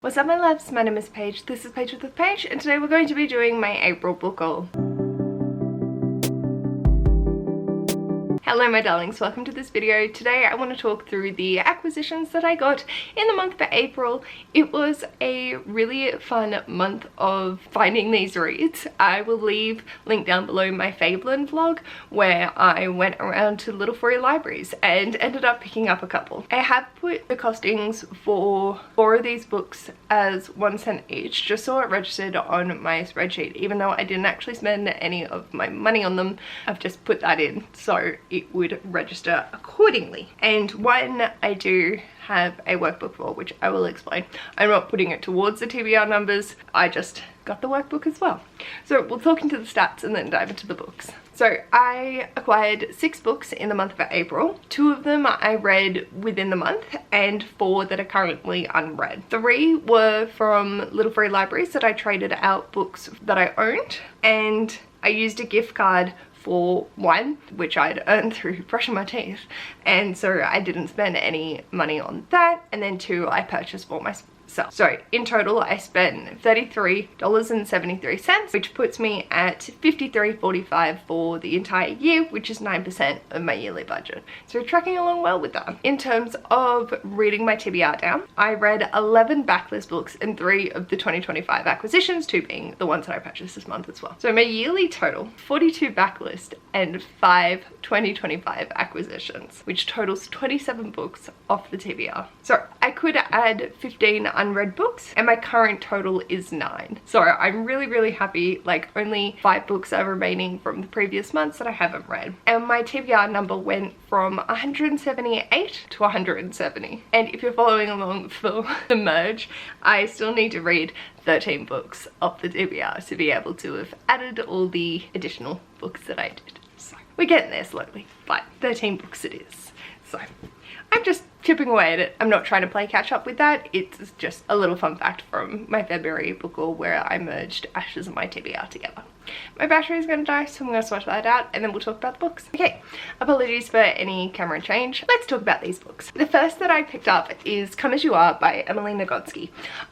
What's up my loves, my name is Paige, this is Paige with Paige, and today we're going to be doing my April book haul. Hello my darlings, welcome to this video. Today I want to talk through the acquisitions that I got in the month of April. It was a really fun month of finding these reads. I will leave link down below my Fabelin vlog where I went around to little free libraries and ended up picking up a couple. I have put the costings for 4 of these books as 1 cent each, just so it registered on my spreadsheet. Even though I didn't actually spend any of my money on them, I've just put that in so it would register accordingly. And one I do have a workbook for, which I will explain. I'm not putting it towards the TBR numbers, I just got the workbook as well. So we'll talk into the stats and then dive into the books. So I acquired 6 books in the month of April. 2 of them I read within the month and 4 that are currently unread. 3 were from little free libraries that I traded out books that I owned, and I used a gift card for 1, which I'd earned through brushing my teeth, and so I didn't spend any money on that. And then 2 I purchased for myself. So in total I spent $33.73, which puts me at $53.45 for the entire year, which is 9% of my yearly budget. So tracking along well with that. In terms of reading my TBR down, I read 11 backlist books and 3 of the 2025 acquisitions, 2 being the ones that I purchased this month as well. So my yearly total, 42 backlist and 5 2025 acquisitions, which totals 27 books off the TBR. So I could add 15 unread books and my current total is 9. So I'm really happy. Like, only 5 books are remaining from the previous months that I haven't read, and my TBR number went from 178 to 170. And if you're following along for the merge, I still need to read 13 books off the TBR to be able to have added all the additional books that I did. So we're getting there slowly, but 13 books it is. So I'm just chipping away at it. I'm not trying to play catch up with that. It's just a little fun fact from my February book haul where I merged Ashes and my TBR together. My battery is going to die, so I'm going to swatch that out and then we'll talk about the books. Okay, apologies for any camera change. Let's talk about these books. The first that I picked up is Come As You Are by Emily Nagoski.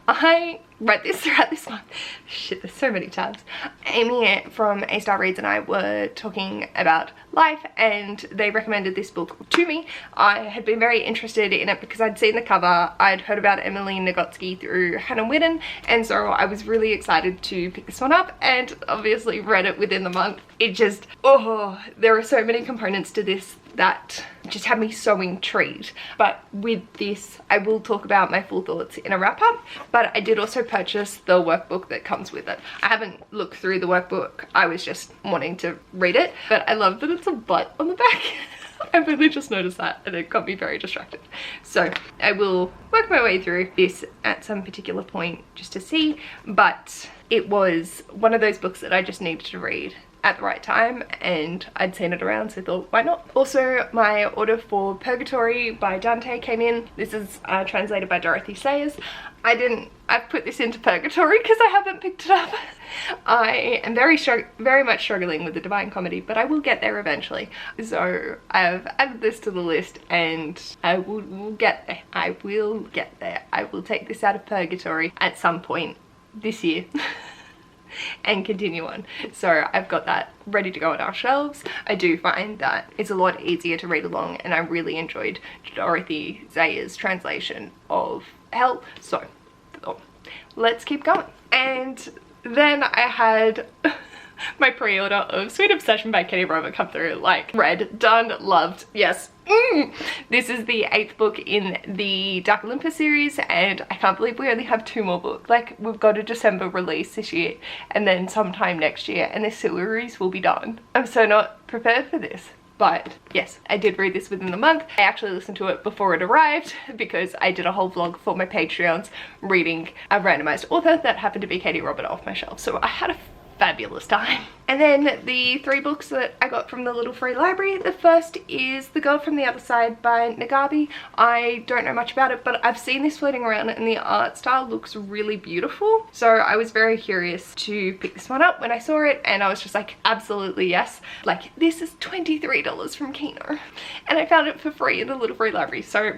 I read this throughout this month. Shit, there's so many tabs. Amy from A Star Reads and I were talking about life and they recommended this book to me. I had been very interested in it because I'd seen the cover. I'd heard about Emily Nagoski through Hannah Whitten, and so I was really excited to pick this one up, and obviously read it within the month. It just, oh, there are so many components to this that just had me so intrigued. But with this, I will talk about my full thoughts in a wrap up, but I did also purchase the workbook that comes with it. I haven't looked through the workbook, I was just wanting to read it, but I love that it's a butt on the back. I've only just noticed that and it got me very distracted. So I will work my way through this at some particular point just to see, but it was one of those books that I just needed to read at the right time, and I'd seen it around, so I thought, why not? Also, my order for Purgatory by Dante came in. This is translated by Dorothy Sayers. I've put this into Purgatory because I haven't picked it up. I am very much struggling with the Divine Comedy, but I will get there eventually. So I've added this to the list and I will get there. I will get there. I will take this out of Purgatory at some point this year. And continue on. So I've got that ready to go on our shelves. I do find that it's a lot easier to read along, and I really enjoyed Dorothy Sayers' translation of Hell. So let's keep going. And then I had my pre-order of Sweet Obsession by Katie Robert come through. Like, read, done, loved, yes. This is the 8th book in the Dark Olympus series, and I can't believe we only have 2 more books. Like, we've got a December release this year and then sometime next year, and this series will be done. I'm so not prepared for this. But yes, I did read this within the month. I actually listened to it before it arrived because I did a whole vlog for my Patreons reading a randomized author that happened to be Katie Robert off my shelf. So I had a fabulous time. And then the 3 books that I got from the little free library. The first is The Girl from the Other Side by Nagabi. I don't know much about it, but I've seen this floating around and the art style looks really beautiful. So I was very curious to pick this one up when I saw it, and I was just like, absolutely yes. Like, this is $23 from Kino. And I found it for free in the little free library. So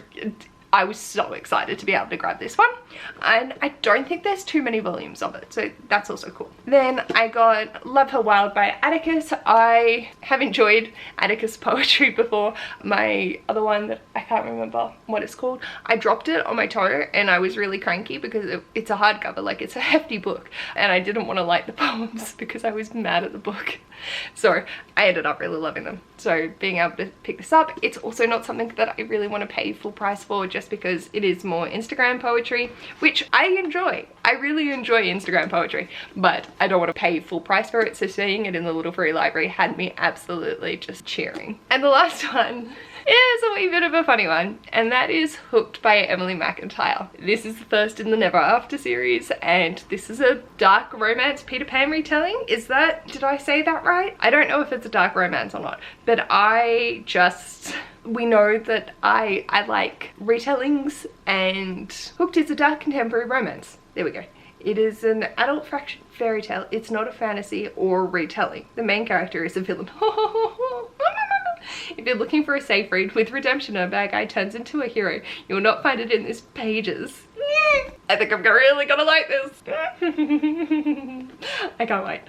I was so excited to be able to grab this one, and I don't think there's too many volumes of it, so that's also cool. Then I got Love Her Wild by Atticus. I have enjoyed Atticus poetry before. My other one that I can't remember what it's called, I dropped it on my toe and I was really cranky because it's a hardcover, like it's a hefty book, and I didn't want to like the poems because I was mad at the book. So I ended up really loving them. So being able to pick this up, it's also not something that I really want to pay full price for, just because it is more Instagram poetry, which I enjoy. I really enjoy Instagram poetry, but I don't want to pay full price for it, so seeing it in the little free library had me absolutely just cheering. And the last one is a wee bit of a funny one, and that is Hooked by Emily McIntyre. This is the first in the Never After series, and this is a dark romance Peter Pan retelling. Did I say that right? I don't know if it's a dark romance or not, but we know that I like retellings, and Hooked is a dark contemporary romance. There we go. It is an adult fairy tale. It's not a fantasy or retelling. The main character is a villain. If you're looking for a safe read with redemption and a bad guy turns into a hero, you will not find it in these pages. I think I'm really gonna like this. I can't wait.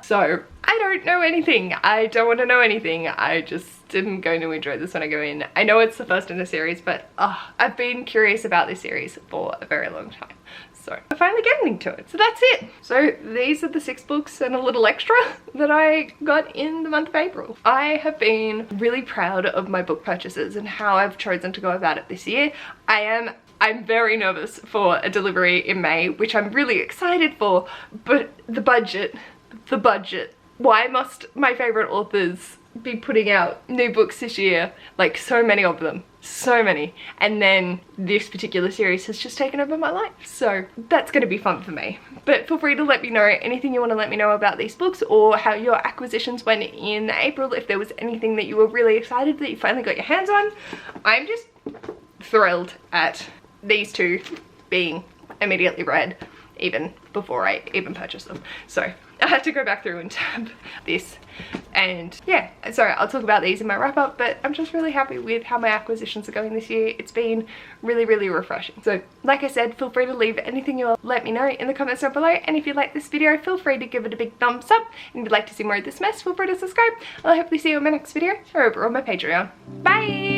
So I don't know anything. I don't want to know anything. I just am going to enjoy this when I go in. I know it's the first in a series, but I've been curious about this series for a very long time. So I'm finally getting to it. So that's it. So these are the 6 books and a little extra that I got in the month of April. I have been really proud of my book purchases and how I've chosen to go about it this year. I'm very nervous for a delivery in May, which I'm really excited for, but the budget. Why must my favorite authors be putting out new books this year? Like, so many of them. So many. And then this particular series has just taken over my life. So that's going to be fun for me. But feel free to let me know anything you want to let me know about these books, or how your acquisitions went in April, if there was anything that you were really excited that you finally got your hands on. I'm just thrilled at these 2 being immediately read even before I even purchased them. So I had to go back through and tab this, and yeah, sorry, I'll talk about these in my wrap up, but I'm just really happy with how my acquisitions are going this year. It's been really, really refreshing. So like I said, feel free to leave anything you want, let me know in the comments down below, and if you like this video, feel free to give it a big thumbs up, and if you'd like to see more of this mess, feel free to subscribe. I'll hopefully see you in my next video or over on my Patreon. Bye!